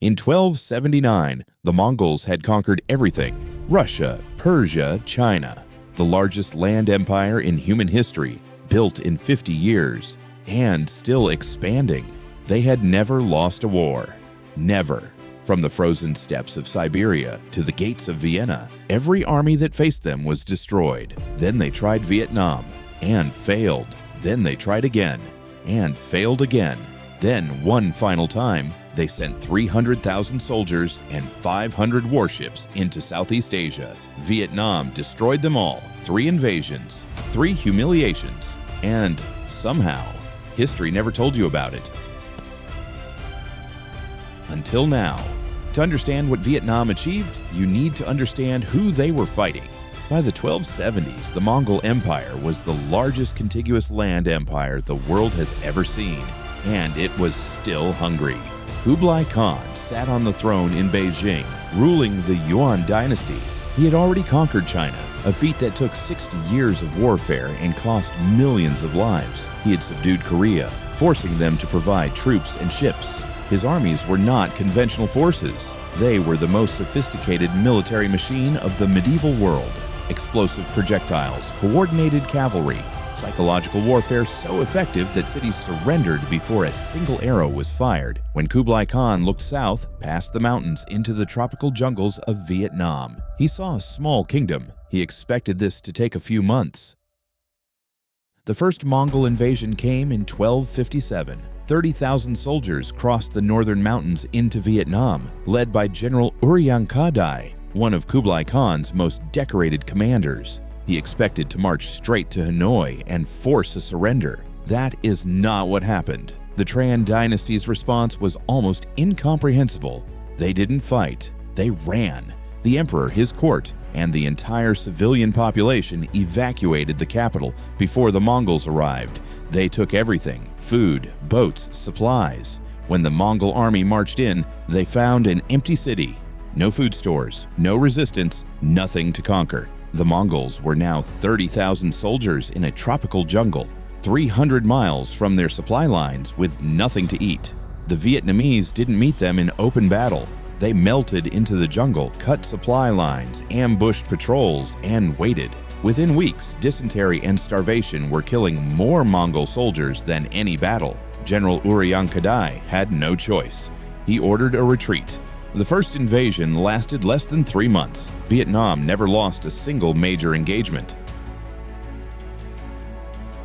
In 1279, the Mongols had conquered everything: Russia, Persia, China, the largest land empire in human history, built in 50 years, and still expanding. They had never lost a war. Never. From the frozen steppes of Siberia to the gates of Vienna, every army that faced them was destroyed. Then they tried Vietnam, and failed. Then they tried again, and failed again. Then, one final time, they sent 300,000 soldiers and 500 warships into Southeast Asia. Vietnam destroyed them all. 3 invasions, 3 humiliations, and somehow, history never told you about it. Until now. To understand what Vietnam achieved, you need to understand who they were fighting. By the 1270s, the Mongol Empire was the largest contiguous land empire the world has ever seen, and it was still hungry. Kublai Khan sat on the throne in Beijing, ruling the Yuan dynasty. He had already conquered China, a feat that took 60 years of warfare and cost millions of lives. He had subdued Korea, forcing them to provide troops and ships. His armies were not conventional forces. They were the most sophisticated military machine of the medieval world. Explosive projectiles, coordinated cavalry, psychological warfare so effective that cities surrendered before a single arrow was fired. When Kublai Khan looked south, past the mountains into the tropical jungles of Vietnam, he saw a small kingdom. He expected this to take a few months. The first Mongol invasion came in 1257. 30,000 soldiers crossed the northern mountains into Vietnam, led by General Uriankadai, one of Kublai Khan's most decorated commanders. He expected to march straight to Hanoi and force a surrender. That is not what happened. The Tran dynasty's response was almost incomprehensible. They didn't fight, they ran. The emperor, his court, and the entire civilian population evacuated the capital before the Mongols arrived. They took everything: food, boats, supplies. When the Mongol army marched in, they found an empty city. No food stores, no resistance, nothing to conquer. The Mongols were now 30,000 soldiers in a tropical jungle, 300 miles from their supply lines with nothing to eat. The Vietnamese didn't meet them in open battle. They melted into the jungle, cut supply lines, ambushed patrols, and waited. Within weeks, dysentery and starvation were killing more Mongol soldiers than any battle. General Uriankadai had no choice. He ordered a retreat. The first invasion lasted less than 3 months. Vietnam never lost a single major engagement.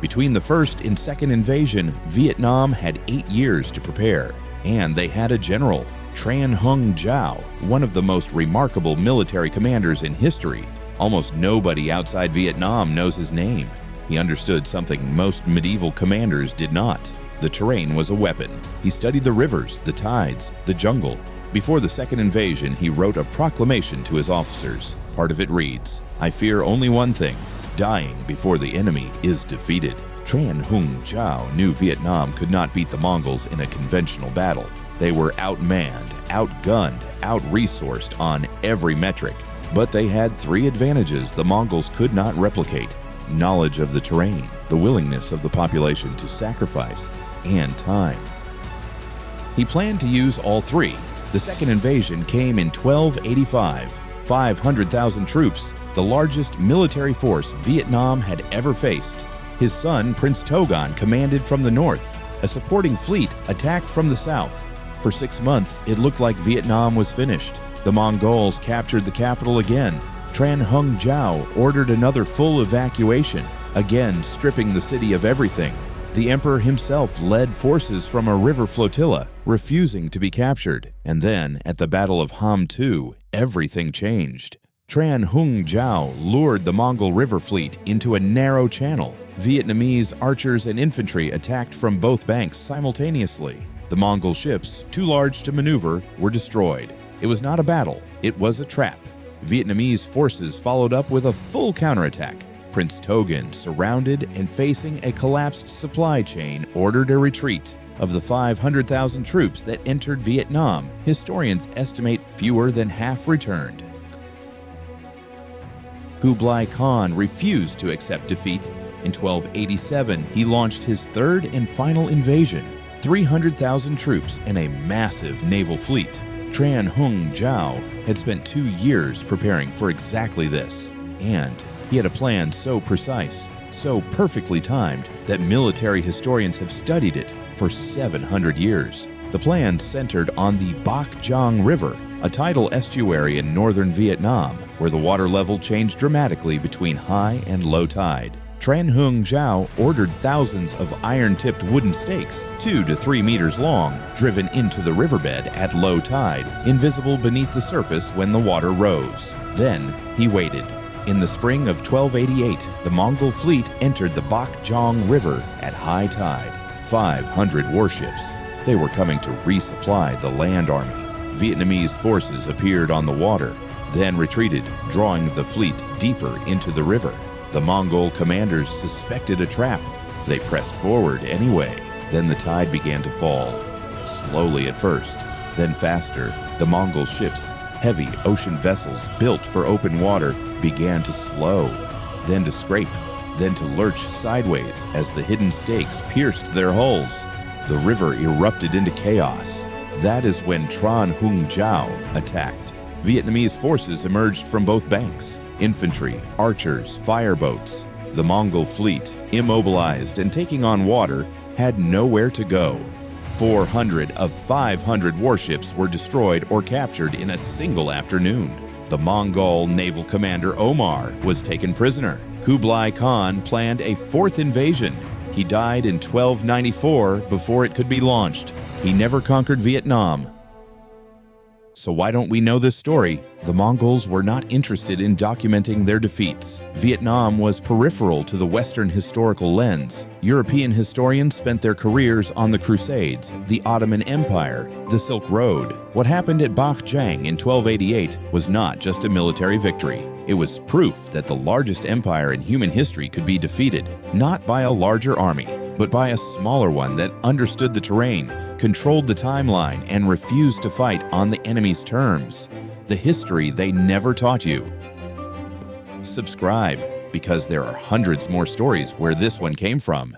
Between the first and second invasion, Vietnam had 8 years to prepare, and they had a general, Trần Hưng Đạo, one of the most remarkable military commanders in history. Almost nobody outside Vietnam knows his name. He understood something most medieval commanders did not. The terrain was a weapon. He studied the rivers, the tides, the jungle. Before the second invasion, he wrote a proclamation to his officers. Part of it reads, "I fear only one thing: dying before the enemy is defeated." Trần Hưng Đạo knew Vietnam could not beat the Mongols in a conventional battle. They were outmanned, outgunned, out-resourced on every metric. But they had 3 advantages the Mongols could not replicate: knowledge of the terrain, the willingness of the population to sacrifice, and time. He planned to use all 3. The second invasion came in 1285. 500,000 troops, the largest military force Vietnam had ever faced. His son, Prince Togon, commanded from the north. A supporting fleet attacked from the south. For 6 months, it looked like Vietnam was finished. The Mongols captured the capital again. Trần Hưng Đạo ordered another full evacuation, again stripping the city of everything. The emperor himself led forces from a river flotilla, refusing to be captured. And then, at the Battle of Hàm Tử, everything changed. Trần Hưng Đạo lured the Mongol river fleet into a narrow channel. Vietnamese archers and infantry attacked from both banks simultaneously. The Mongol ships, too large to maneuver, were destroyed. It was not a battle, it was a trap. Vietnamese forces followed up with a full counterattack. Prince Togon, surrounded and facing a collapsed supply chain, ordered a retreat. Of the 500,000 troops that entered Vietnam, historians estimate fewer than half returned. Kublai Khan refused to accept defeat. In 1287, he launched his third and final invasion. 300,000 troops and a massive naval fleet. Trần Hưng Đạo had spent 2 years preparing for exactly this, and he had a plan so precise, so perfectly timed, that military historians have studied it for 700 years. The plan centered on the Bach Giang River, a tidal estuary in northern Vietnam, where the water level changed dramatically between high and low tide. Trần Hưng Đạo ordered thousands of iron-tipped wooden stakes, 2 to 3 meters long, driven into the riverbed at low tide, invisible beneath the surface when the water rose. Then he waited. In the spring of 1288, the Mongol fleet entered the Bach Giang River at high tide. 500 warships. They were coming to resupply the land army. Vietnamese forces appeared on the water, then retreated, drawing the fleet deeper into the river. The Mongol commanders suspected a trap. They pressed forward anyway. Then the tide began to fall. Slowly at first, then faster. The Mongol ships, heavy ocean vessels built for open water, began to slow, then to scrape, then to lurch sideways as the hidden stakes pierced their hulls. The river erupted into chaos. That is when Trần Hưng Đạo attacked. Vietnamese forces emerged from both banks. Infantry, archers, fireboats. The Mongol fleet, immobilized and taking on water, had nowhere to go. 400 of 500 warships were destroyed or captured in a single afternoon. The Mongol naval commander Omar was taken prisoner. Kublai Khan planned a 4th invasion. He died in 1294 before it could be launched. He never conquered Vietnam. So why don't we know this story? The Mongols were not interested in documenting their defeats. Vietnam was peripheral to the Western historical lens. European historians spent their careers on the Crusades, the Ottoman Empire, the Silk Road. What happened at Bach Giang in 1288 was not just a military victory. It was proof that the largest empire in human history could be defeated, not by a larger army, but by a smaller one that understood the terrain, controlled the timeline, and refused to fight on the enemy's terms. The history they never taught you. Subscribe, because there are hundreds more stories where this one came from.